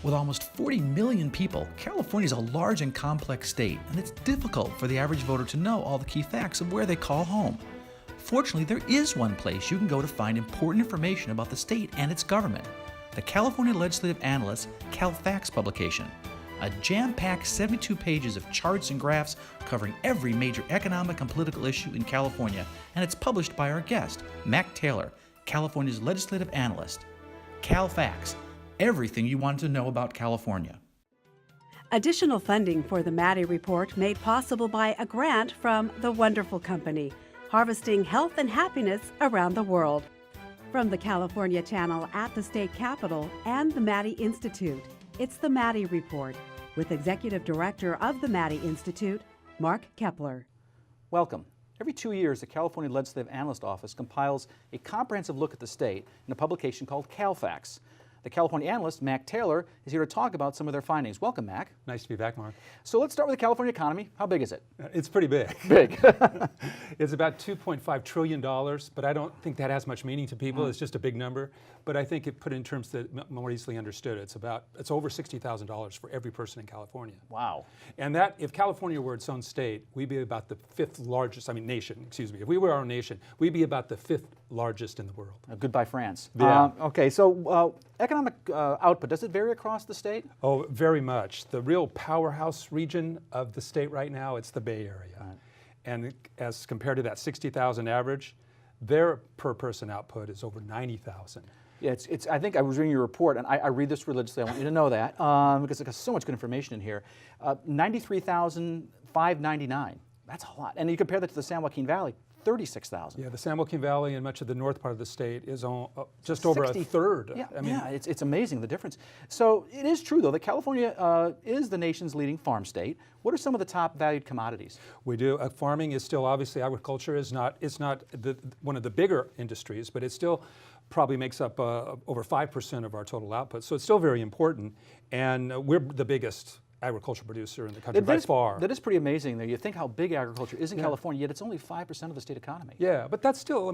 With almost 40 million people, California is a large and complex state, and it's difficult for the average voter to know all the key facts of where they call home. Fortunately, there is one place you can go to find important information about the state and its government: the California Legislative Analyst CalFacts publication. A jam-packed 72 pages of charts and graphs covering every major economic and political issue in California, and it's published by our guest, Mac Taylor, California's Legislative Analyst. CalFacts. Everything you want to know about California. Additional funding for the Maddy Report made possible by a grant from The Wonderful Company, harvesting health and happiness around the world. From the California Channel at the State Capitol and the Maddy Institute, it's the Maddy Report with Executive Director of the Maddy Institute, Mark Keppler. Welcome. Every 2 years, the California Legislative Analyst Office compiles a comprehensive look at the state in a publication called CalFacts. The California Analyst, Mac Taylor, is here to talk about some of their findings. Welcome, Mac. Nice to be back, Mark. So let's start with the California economy. How big is it? It's pretty big. Big. It's about $2.5 trillion, but I don't think that has much meaning to people. It's just a big number. But I think it put in terms that more easily understood. It's over $60,000 for every person in California. Wow. And that, if California were its own state, we'd be about the nation, excuse me. If we were our own nation, we'd be about the 5th largest in the world. Goodbye, France. Yeah. Okay, so economic output, does it vary across the state? Oh, very much. The real powerhouse region of the state right now, it's the Bay Area. Right. And as compared to that 60,000 average, their per person output is over 90,000. Yeah, I think I was reading your report, and I read this religiously. I want you to know that, because it has so much good information in here. 93,599. That's a lot. And you compare that to the San Joaquin Valley, 36,000. Yeah, the San Joaquin Valley and much of the north part of the state is just over a third. Yeah, I mean, it's amazing the difference. So it is true, though, that California is the nation's leading farm state. What are some of the top valued commodities? We do. Farming is still, obviously, agriculture is not one of the bigger industries, but it still probably makes up over 5% of our total output. So it's still very important, and we're the biggest agriculture producer in the country by far. That is pretty amazing, though. You think how big agriculture is in California, yet it's only 5% of the state economy. Yeah, but that's still a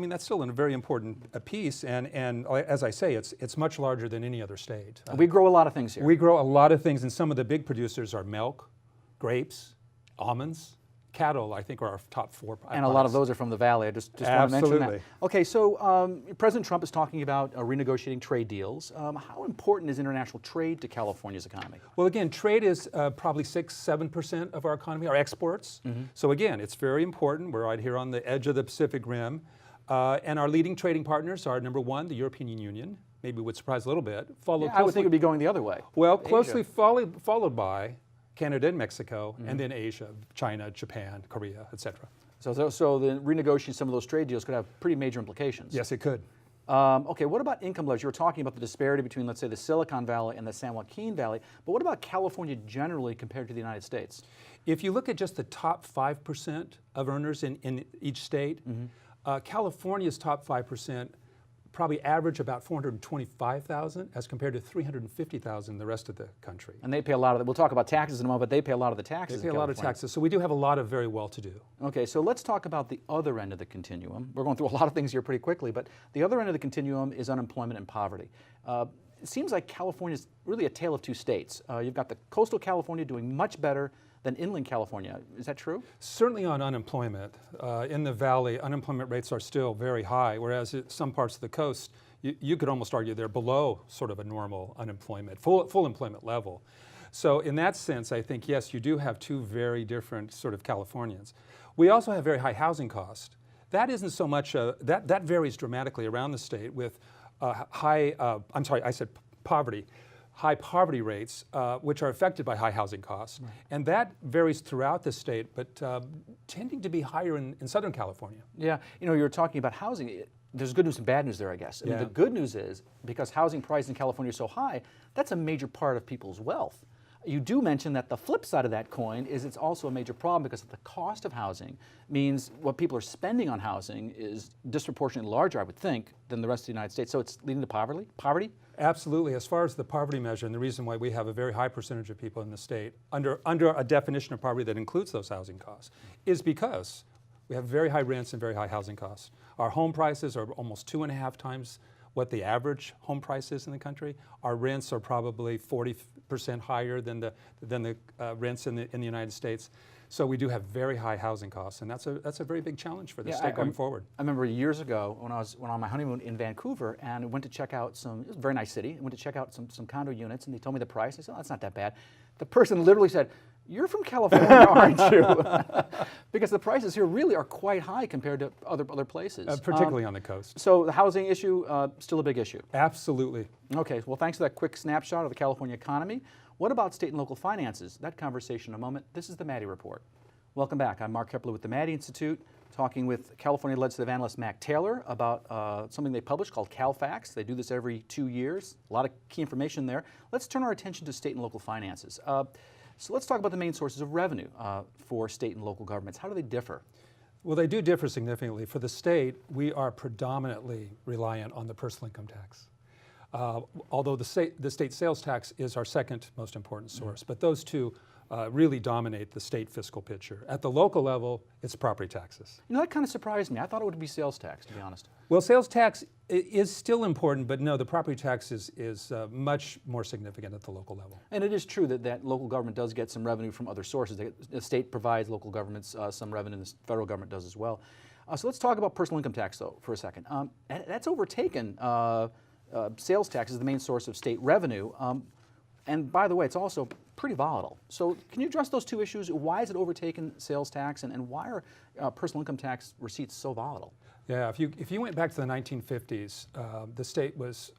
very important piece, and as I say, it's much larger than any other state. We grow a lot of things here. We grow a lot of things, and some of the big producers are milk, grapes, almonds. Cattle, I think, are our top 4. And a lot of those are from the Valley. I just want to mention that. Okay, so President Trump is talking about renegotiating trade deals. How important is international trade to California's economy? Well, again, trade is probably 6-7% of our economy, our exports. So again, it's very important. We're right here on the edge of the Pacific Rim. And our leading trading partners are, number 1, the European Union. Maybe would surprise a little bit. I would think it would be going the other way. Well, closely followed by Canada and Mexico, and then Asia, China, Japan, Korea, etc. So the renegotiating some of those trade deals could have pretty major implications. Yes, it could. Okay, what about income levels? You were talking about the disparity between, let's say, the Silicon Valley and the San Joaquin Valley, but what about California generally compared to the United States? If you look at just the top 5% of earners in each state, California's top 5% probably average about $425,000 as compared to $350,000 in the rest of the country. And they pay a lot of, we'll talk about taxes in a moment, but they pay a lot of the taxes. They pay a lot of taxes, so we do have a lot of very well-to-do. Okay, so let's talk about the other end of the continuum. We're going through a lot of things here pretty quickly, but the other end of the continuum is unemployment and poverty. It seems like California is really a tale of two states. You've got the coastal California doing much better than inland California. Is that true? Certainly on unemployment. In the valley, unemployment rates are still very high, whereas in some parts of the coast, you could almost argue they're below sort of a normal unemployment, full employment level. So in that sense, I think, yes, you do have two very different sort of Californians. We also have very high housing costs. That isn't so much, that varies dramatically around the state with poverty. High poverty rates, which are affected by high housing costs. Right. And that varies throughout the state, but tending to be higher in Southern California. Yeah, you know, you were talking about housing. There's good news and bad news there, I guess. I mean, the good news is, because housing prices in California are so high, that's a major part of people's wealth. You do mention that the flip side of that coin is it's also a major problem because the cost of housing means what people are spending on housing is disproportionately larger, I would think, than the rest of the United States. So it's leading to poverty? Absolutely. As far as the poverty measure, and the reason why we have a very high percentage of people in the state under a definition of poverty that includes those housing costs, is because we have very high rents and very high housing costs. Our home prices are almost 2.5 times what the average home price is in the country. Our rents are probably 40% higher than the rents in the United States. So we do have very high housing costs, and that's a very big challenge for the state going forward. I remember years ago when I was on my honeymoon in Vancouver, and I went to check out it was a very nice city, I went to check out some condo units, and they told me the price. I said, oh, that's not that bad. The person literally said, you're from California, aren't you? Because the prices here really are quite high compared to other places. Particularly on the coast. So the housing issue, still a big issue? Absolutely. Okay, well, thanks for that quick snapshot of the California economy. What about state and local finances? That conversation in a moment. This is the Maddy Report. Welcome back. I'm Mark Keppler with the Maddy Institute, talking with California legislative analyst Mac Taylor about something they publish called CalFacts. They do this every 2 years. A lot of key information there. Let's turn our attention to state and local finances. So let's talk about the main sources of revenue for state and local governments. How do they differ? Well, they do differ significantly. For the state, we are predominantly reliant on the personal income tax. Although the state sales tax is our second most important source, but those two really dominate the state fiscal picture. At the local level, it's property taxes. You know, that kind of surprised me. I thought it would be sales tax, to be honest. Well, sales tax is still important, but no, the property tax is much more significant at the local level. And it is true that local government does get some revenue from other sources. The state provides local governments some revenue, and the federal government does as well. So let's talk about personal income tax, though, for a second. That's overtaken sales tax as the main source of state revenue. And by the way, it's also pretty volatile. So can you address those two issues? Why is it overtaken sales tax, and why are personal income tax receipts so volatile? Yeah, if you went back to the 1950s, the state was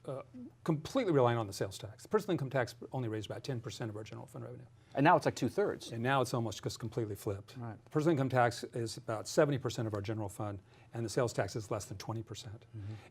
completely reliant on the sales tax. The personal income tax only raised about 10% of our general fund revenue. And now it's like 2/3. And now it's almost just completely flipped. Right. The personal income tax is about 70% of our general fund, and the sales tax is less than 20%.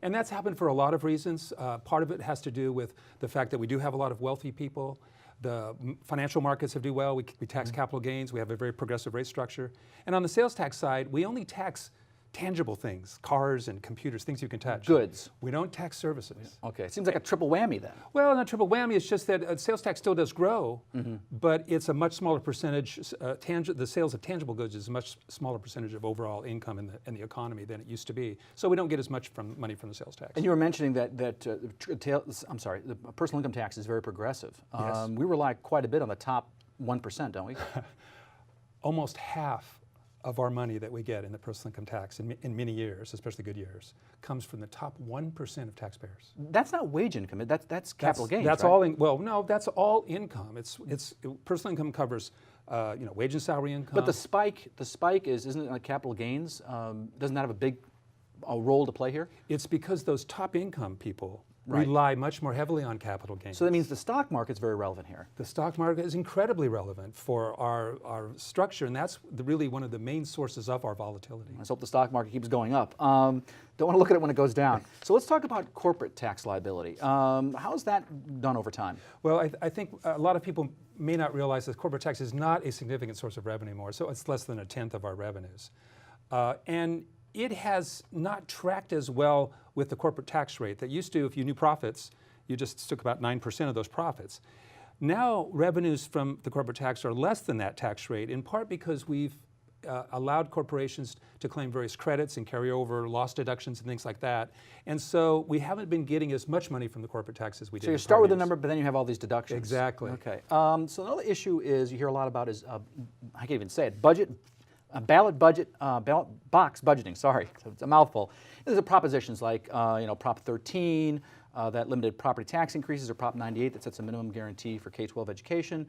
And that's happened for a lot of reasons. Part of it has to do with the fact that we do have a lot of wealthy people. The financial markets have done well. We tax capital gains. We have a very progressive rate structure. And on the sales tax side, we only tax tangible things, cars and computers, things you can touch. Goods. We don't tax services. Okay, it seems like a triple whammy then. Well, not triple whammy. It's just that sales tax still does grow, but it's a much smaller percentage. The sales of tangible goods is a much smaller percentage of overall income in the economy than it used to be. So we don't get as much money from the sales tax. And you were mentioning that the personal income tax is very progressive. Yes. We rely quite a bit on the top 1%, don't we? Almost half of our money that we get in the personal income tax in many years, especially good years, comes from the top 1% of taxpayers. That's not wage income. That's capital gains. That's right? all. Well, no, that's all income. Personal income covers, wage and salary income. But the spike isn't it like capital gains? Doesn't that have a big role to play here? It's because those top income people rely much more heavily on capital gains. So that means the stock market's very relevant here. The stock market is incredibly relevant for our structure, and that's really one of the main sources of our volatility. Let's hope the stock market keeps going up. Don't want to look at it when it goes down. So let's talk about corporate tax liability. How is that done over time? Well, I think a lot of people may not realize that corporate tax is not a significant source of revenue anymore, so it's less than 1/10 of our revenues. And it has not tracked as well with the corporate tax rate. That used to, if you knew profits, you just took about 9% of those profits. Now, revenues from the corporate tax are less than that tax rate, in part because we've allowed corporations to claim various credits and carry over loss deductions and things like that. And so we haven't been getting as much money from the corporate tax as we did. So you start with a number, but then you have all these deductions. Exactly. Okay. So another issue is you hear a lot about is, I can't even say it, ballot box budgeting, sorry, so it's a mouthful. There's propositions like, Prop 13 that limited property tax increases, or Prop 98 that sets a minimum guarantee for K-12 education.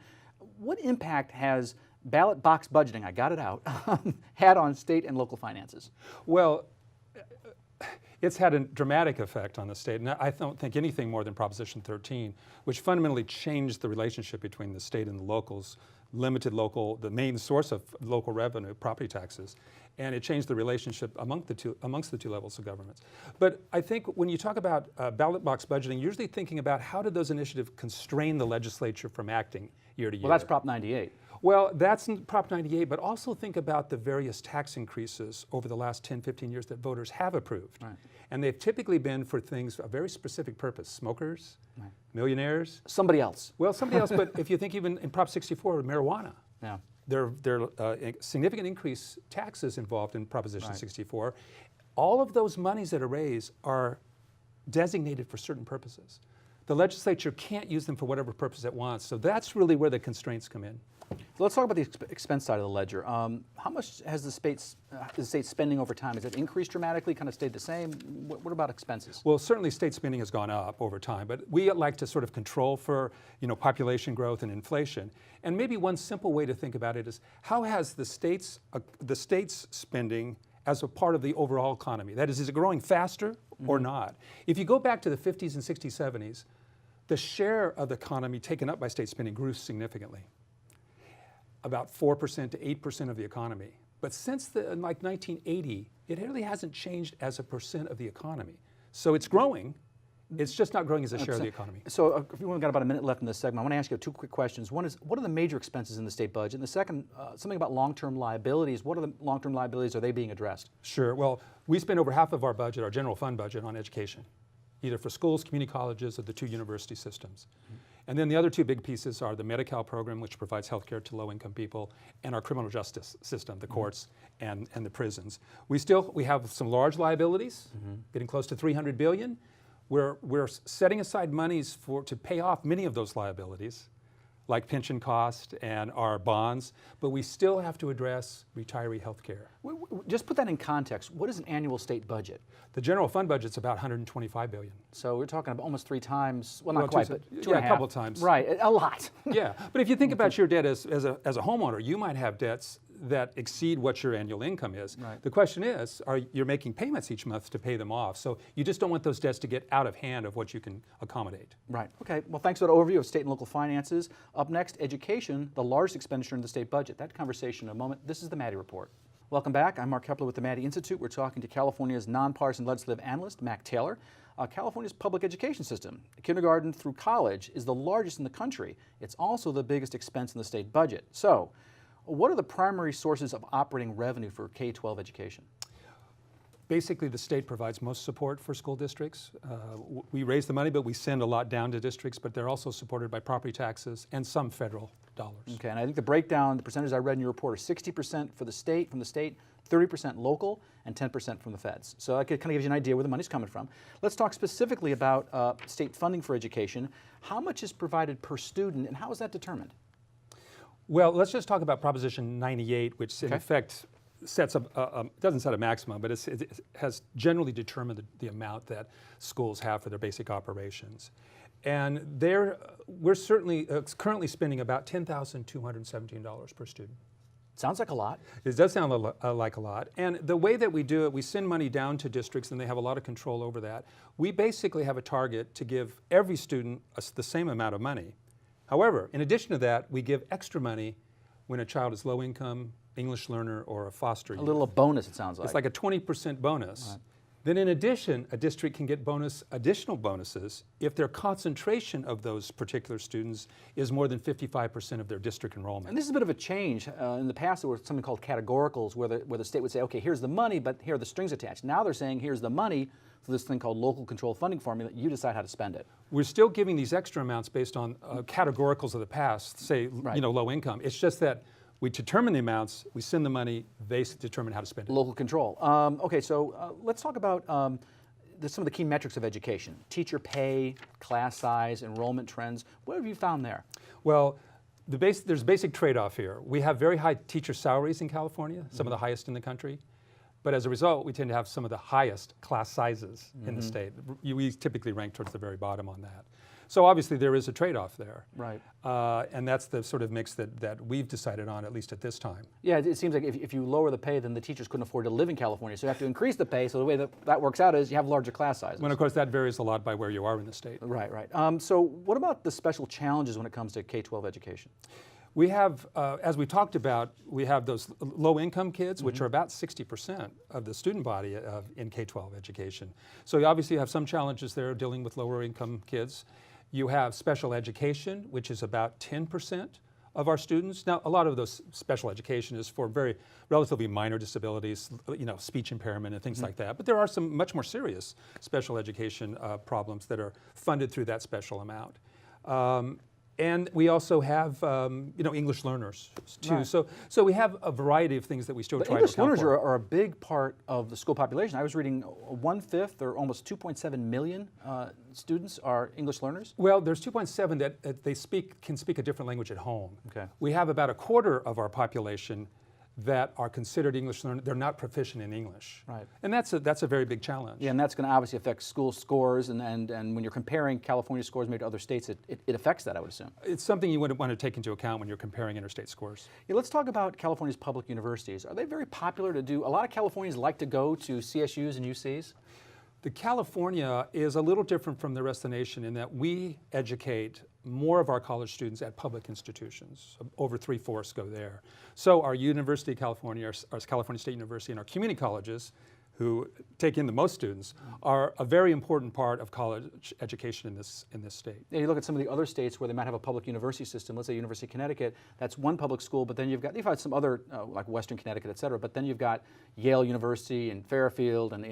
What impact has ballot box budgeting, I got it out, had on state and local finances? Well, it's had a dramatic effect on the state, and I don't think anything more than Proposition 13, which fundamentally changed the relationship between the state and the locals, limited the main source of local revenue, property taxes, and it changed the relationship amongst the two levels of governments. But I think when you talk about ballot box budgeting, you're usually thinking about how did those initiatives constrain the legislature from acting year to year. Well, that's Prop 98. Well, that's Prop 98, but also think about the various tax increases over the last 10, 15 years that voters have approved. Right. And they've typically been for things, a very specific purpose: smokers, millionaires. Somebody else. Well, somebody else, but if you think even in Prop 64, marijuana. Yeah. There are significant increase taxes involved in Proposition 64. All of those monies that are raised are designated for certain purposes. The legislature can't use them for whatever purpose it wants. So that's really where the constraints come in. So let's talk about the expense side of the ledger. How much has the state spending over time? Has it increased dramatically, kind of stayed the same? What about expenses? Well, certainly state spending has gone up over time, but we like to sort of control for population growth and inflation. And maybe one simple way to think about it is, how has the state's spending as a part of the overall economy? That is it growing faster or not? If you go back to the 50s and 60s, 70s, the share of the economy taken up by state spending grew significantly, about 4% to 8% of the economy. But since like 1980, it really hasn't changed as a percent of the economy. So it's growing. It's just not growing as a share of the economy. So we've only got about a minute left in this segment. I want to ask you two quick questions. One is, what are the major expenses in the state budget? And the second, something about long-term liabilities. What are the long-term liabilities? Are they being addressed? Sure. Well, we spend over half of our budget, our general fund budget, on education, either for schools, community colleges, or the two university systems. And then the other two big pieces are the Medi-Cal program, which provides health care to low-income people, and our criminal justice system, the courts and the prisons. We have some large liabilities, getting close to $300 billion. We're setting aside monies to pay off many of those liabilities, like pension cost and our bonds, but we still have to address retiree health care. Just put that in context. What is an annual state budget? The general fund budget's about $125 billion. So we're talking about almost 3 times, well, not quite, but two and a couple of times. Right, a lot. Yeah, but if you think about your debt as a homeowner, you might have debts that exceed what your annual income is. Right. The question is, you're making payments each month to pay them off, so you just don't want those debts to get out of hand of what you can accommodate. Right, okay. Well, thanks for that overview of state and local finances. Up next, education, the largest expenditure in the state budget. That conversation in a moment. This is the Maddy Report. Welcome back. I'm Mark Keppler with the Maddy Institute. We're talking to California's nonpartisan legislative analyst, Mac Taylor. California's public education system, kindergarten through college, is the largest in the country. It's also the biggest expense in the state budget. So, what are the primary sources of operating revenue for K-12 education? Basically, the state provides most support for school districts. We raise the money, but we send a lot down to districts, but they're also supported by property taxes and some federal dollars. Okay, and I think the breakdown, the percentage I read in your report are 60% from the state, 30% local, and 10% from the feds. So that kind of gives you an idea where the money's coming from. Let's talk specifically about state funding for education. How much is provided per student, and how is that determined? Well, let's just talk about Proposition 98, which in effect sets doesn't set a maximum, but it has generally determined the amount that schools have for their basic operations. And we're certainly currently spending about $10,217 per student. Sounds like a lot. It does sound like a lot. And the way that we do it, we send money down to districts and they have a lot of control over that. We basically have a target to give every student the same amount of money. However, in addition to that, we give extra money when a child is low income, English learner, or a foster youth. A little bonus, it sounds like. It's like a 20% bonus. Right. Then in addition, a district can get additional bonuses if their concentration of those particular students is more than 55% of their district enrollment. And this is a bit of a change. In the past, there was something called categoricals where the state would say, okay, here's the money, but here are the strings attached. Now they're saying, here's the money for this thing called local control funding formula. You decide how to spend it. We're still giving these extra amounts based on categoricals of the past, say, low income. It's just that we determine the amounts, we send the money, they determine how to spend it. Local control. Okay, so let's talk about some of the key metrics of education. Teacher pay, class size, enrollment trends. What have you found there? Well, there's a basic trade-off here. We have very high teacher salaries in California, some of the highest in the country. But as a result, we tend to have some of the highest class sizes in the state. We typically rank towards the very bottom on that. So obviously there is a trade-off there. Right. And that's the sort of mix that we've decided on, at least at this time. Yeah, it seems like if you lower the pay, then the teachers couldn't afford to live in California. So you have to increase the pay. So the way that works out is you have larger class sizes. Well, of course, that varies a lot by where you are in the state. Right, right. So what about the special challenges when it comes to K-12 education? We have, as we talked about, we have those low-income kids, which are about 60% of the student body in K-12 education. So you obviously have some challenges there dealing with lower-income kids. You have special education, which is about 10% of our students. Now, a lot of those special education is for very relatively minor disabilities, speech impairment and things like that. But there are some much more serious special education problems that are funded through that special amount. And we also have, English learners too. Right. So we have a variety of things that we still But try English to account learners for. are a big part of the school population. I was reading 1/5 or almost 2.7 million students are English learners. Well, there's 2.7 that they can speak a different language at home. Okay. We have about a quarter of our population that are considered English learners. They're not proficient in English. Right. And that's a very big challenge. Yeah, and that's going to obviously affect school scores, and when you're comparing California scores maybe to other states, it affects that, I would assume. It's something you would want to take into account when you're comparing interstate scores. Yeah, let's talk about California's public universities. Are they very popular to do? A lot of Californians like to go to CSUs and UCs. The California is a little different from the rest of the nation in that we educate more of our college students at public institutions. Over 3/4 go there. So our University of California, our California State University, and our community colleges, who take in the most students, are a very important part of college education in this state. Yeah, you look at some of the other states where they might have a public university system. Let's say University of Connecticut, that's one public school, but then you've got some other like Western Connecticut, et cetera. But then you've got Yale University and Fairfield and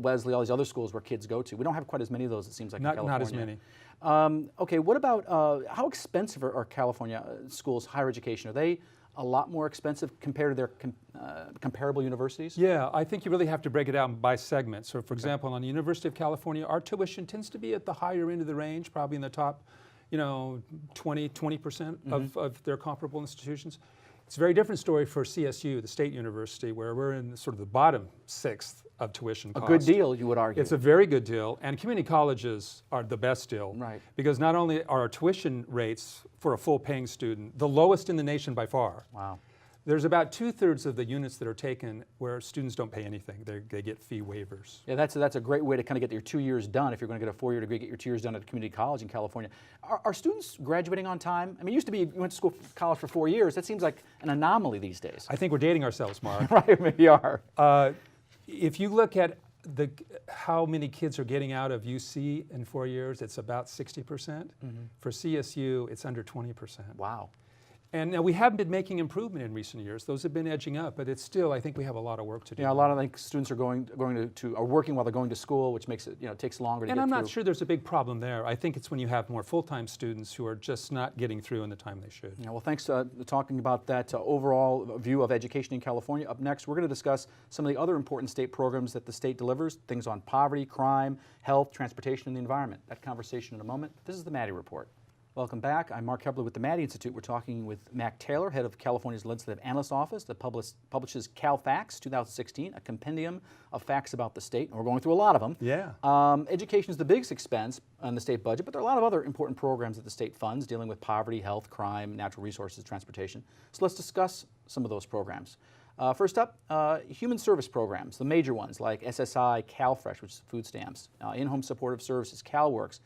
Wesley, all these other schools where kids go to. We don't have quite as many of those. It seems like in California. Not as many. Okay, what about how expensive are California schools, higher education? Are they a lot more expensive compared to their comparable universities? Yeah, I think you really have to break it out by segment. So for example, on the University of California, our tuition tends to be at the higher end of the range, probably in the top 20% of their comparable institutions. It's a very different story for CSU, the state university, where we're in sort of the bottom 6th of tuition cost. A good deal, you would argue. It's a very good deal, and community colleges are the best deal. Right. Because not only are our tuition rates for a full paying student the lowest in the nation by far. Wow. There's about 2/3 of the units that are taken where students don't pay anything. They get fee waivers. Yeah, that's a great way to kind of get your 2 years done. If you're going to get a 4-year degree, get your 2 years done at a community college in California. Are students graduating on time? I mean, it used to be you went to school, college for 4 years. That seems like an anomaly these days. I think we're dating ourselves, Mark. Right, maybe are. If you look at how many kids are getting out of UC in 4 years, it's about 60%. For CSU, it's under 20%. Wow. And now we have been making improvement in recent years. Those have been edging up, but it's still, I think we have a lot of work to do. Yeah, a lot of students are are working while they're going to school, which makes it takes longer to get through. And I'm not sure there's a big problem there. I think it's when you have more full-time students who are just not getting through in the time they should. Yeah, well, thanks for talking about that overall view of education in California. Up next, we're going to discuss some of the other important state programs that the state delivers, things on poverty, crime, health, transportation, and the environment. That conversation in a moment. This is the Maddy Report. Welcome back. I'm Mark Keppler with the Maddy Institute. We're talking with Mac Taylor, head of California's legislative analyst office that publishes Cal Facts 2016, a compendium of facts about the state. And we're going through a lot of them. Yeah. Education is the biggest expense on the state budget, but there are a lot of other important programs that the state funds dealing with poverty, health, crime, natural resources, transportation. So let's discuss some of those programs. First up, human service programs, the major ones like SSI, CalFresh, which is food stamps, in-home supportive services, CalWorks.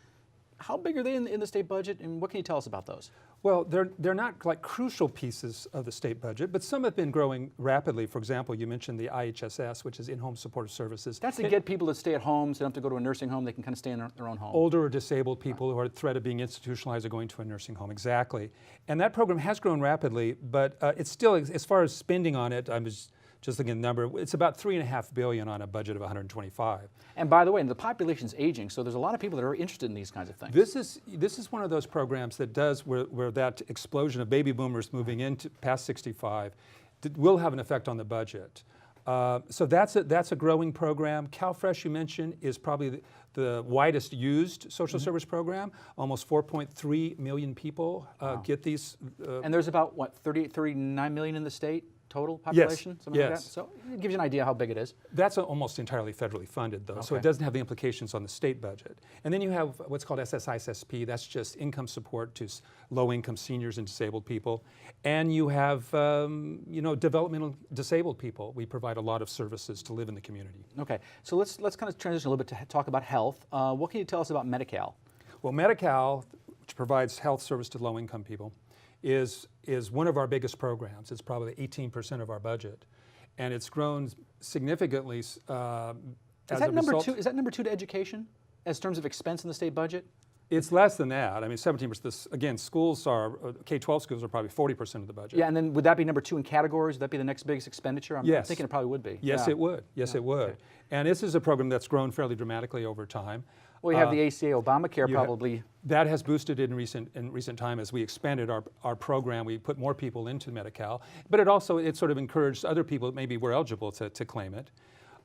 How big are they in the state budget, and what can you tell us about those? Well, they're not like crucial pieces of the state budget, but some have been growing rapidly. For example, you mentioned the IHSS, which is in-home supportive services. That's to get people to stay at home, so they don't have to go to a nursing home. They can kind of stay in their own home. Older or disabled people who are at threat of being institutionalized or going to a nursing home, exactly. And that program has grown rapidly, but it's still, as far as spending on it, I'm just looking at the number, it's about $3.5 billion on a budget of $125. And by the way, the population's aging, so there's a lot of people that are interested in these kinds of things. This is one of those programs that does where that explosion of baby boomers moving into past 65 will have an effect on the budget. So that's a growing program. CalFresh, you mentioned, is probably the widest used social service program. Almost 4.3 million people get these. And there's about, what, 39 million in the state? Total population? Yes. Something like that? So it gives you an idea how big it is. That's almost entirely federally funded, though, so it doesn't have the implications on the state budget. And then you have what's called SSI-SSP. That's just income support to low-income seniors and disabled people. And you have, developmental disabled people. We provide a lot of services to live in the community. Okay, so let's kind of transition a little bit to talk about health. What can you tell us about Medi-Cal? Well, Medi-Cal, which provides health service to low-income people, is one of our biggest programs. It's probably 18% of our budget, and it's grown significantly as a result. Is that number two to education, as terms of expense in the state budget? It's less than that. I mean, 17%. Again, schools are K-12 schools are probably 40% of the budget. Yeah, and then would that be number two in categories? Would that be the next biggest expenditure? I'm Yes. thinking it probably would be. Yes, Yeah. it would. Yes, it would. Okay. And this is a program that's grown fairly dramatically over time. Well, you have the ACA Obamacare probably. That has boosted in recent time as we expanded our program. We put more people into Medi-Cal, but it sort of encouraged other people that maybe were eligible to claim it.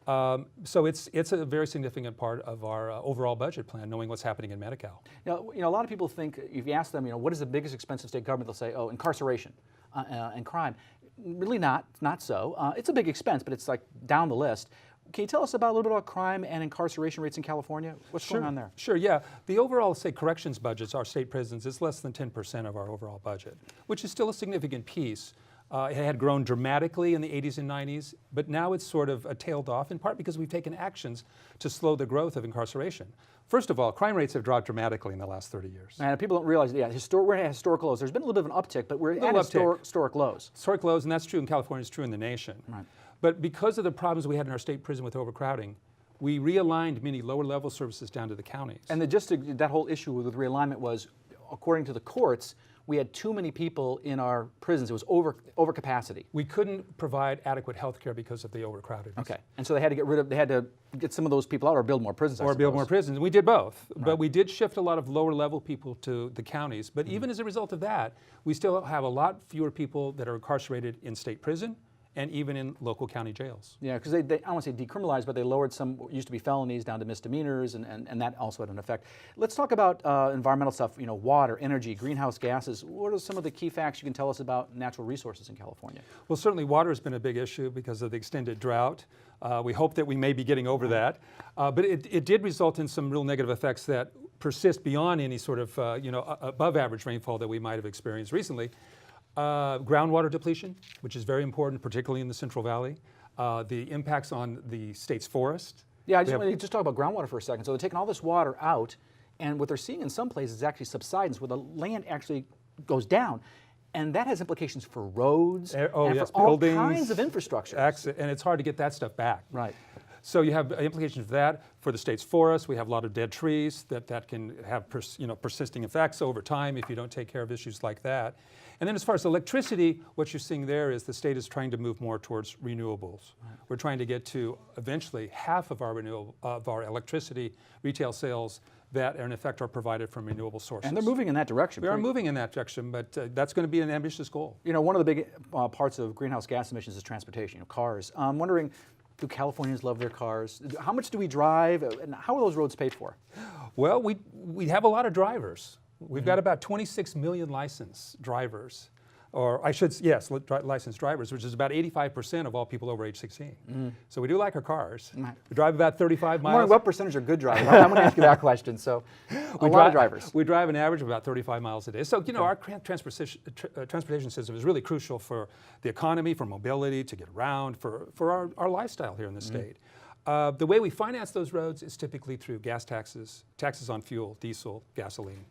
So it's a very significant part of our overall budget plan, knowing what's happening in Medi-Cal. You know, a lot of people think, if you ask them, what is the biggest expense of state government, they'll say, oh, incarceration and crime. Really not so. It's a big expense, but it's like down the list. Can you tell us a little bit about crime and incarceration rates in California? What's going on there? Sure, yeah. The overall, say, corrections budgets, our state prisons, is less than 10% of our overall budget, which is still a significant piece. It had grown dramatically in the 80s and 90s, but now it's sort of tailed off, in part because we've taken actions to slow the growth of incarceration. First of all, crime rates have dropped dramatically in the last 30 years. And people don't realize, we're at historical lows. There's been a little bit of an uptick, but we're at historic lows. Historic lows, and that's true in California, it's true in the nation. Right. But because of the problems we had in our state prison with overcrowding, we realigned many lower-level services down to the counties. And that whole issue with realignment was, according to the courts, we had too many people in our prisons. It was over capacity. We couldn't provide adequate health care because of the overcrowding. Okay, and so they had to get some of those people out or build more prisons. Or build more prisons. We did both, but we did shift a lot of lower-level people to the counties. But even as a result of that, we still have a lot fewer people that are incarcerated in state prison and even in local county jails. Yeah, because they I don't want to say decriminalized, but they lowered some what used to be felonies down to misdemeanors, and that also had an effect. Let's talk about environmental stuff, water, energy, greenhouse gases. What are some of the key facts you can tell us about natural resources in California? Well, certainly water has been a big issue because of the extended drought. We hope that we may be getting over that. But it did result in some real negative effects that persist beyond any sort of above average rainfall that we might have experienced recently. Groundwater depletion, which is very important, particularly in the Central Valley. The impacts on the state's forest. Yeah, I just want to talk about groundwater for a second. So they're taking all this water out, and what they're seeing in some places is actually subsidence, where the land actually goes down. And that has implications for roads and for all kinds of infrastructure. And it's hard to get that stuff back. Right. So you have implications for that. For the state's forests, we have a lot of dead trees that can have persisting effects over time if you don't take care of issues like that. And then as far as electricity, what you're seeing there is the state is trying to move more towards renewables. Right. We're trying to get to eventually half of our electricity retail sales that in effect are provided from renewable sources. And they're moving in that direction. We are moving in that direction, but that's going to be an ambitious goal. One of the big parts of greenhouse gas emissions is transportation, cars. I'm wondering, do Californians love their cars? How much do we drive, and how are those roads paid for? Well, we have a lot of drivers. We've got about 26 million licensed drivers, licensed drivers, which is about 85% of all people over age 16. So we do like our cars. We drive about 35 miles. I'm wondering what percentage are good drivers? I'm going to ask you that question. So a lot of drivers. We drive an average of about 35 miles a day. So, our transportation system is really crucial for the economy, for mobility, to get around, for our lifestyle here in the state. The way we finance those roads is typically through gas taxes, taxes on fuel, diesel, gasoline.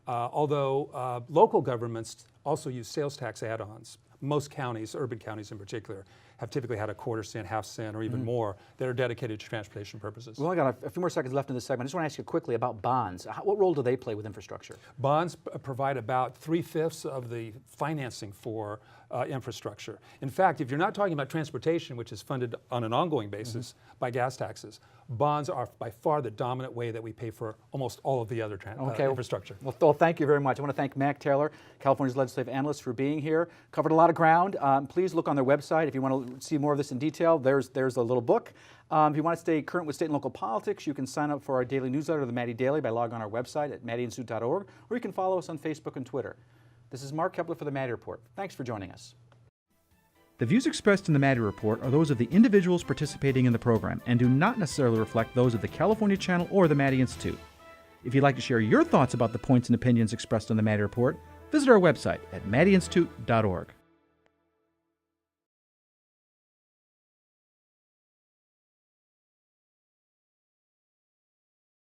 Although local governments also use sales tax add-ons. Most counties, urban counties in particular, have typically had a quarter cent, half cent, or even more that are dedicated to transportation purposes. We've only got a few more seconds left in this segment. I just want to ask you quickly about bonds. What role do they play with infrastructure? Bonds provide about 3/5 of the financing for infrastructure. In fact, if you're not talking about transportation, which is funded on an ongoing basis by gas taxes, bonds are by far the dominant way that we pay for almost all of the other infrastructure. Well, thank you very much. I want to thank Mac Taylor, California's legislative analyst, for being here. Covered a lot of ground. Please look on their website if you want to see more of this in detail. There's a little book. If you want to stay current with state and local politics, you can sign up for our daily newsletter, the Maddy Daily, by logging on our website at maddyinstitute.org, or you can follow us on Facebook and Twitter. This is Mark Keppler for the Maddy Report. Thanks for joining us. The views expressed in the Maddy Report are those of the individuals participating in the program and do not necessarily reflect those of the California Channel or the Maddy Institute. If you'd like to share your thoughts about the points and opinions expressed on the Maddy Report, visit our website at maddyinstitute.org.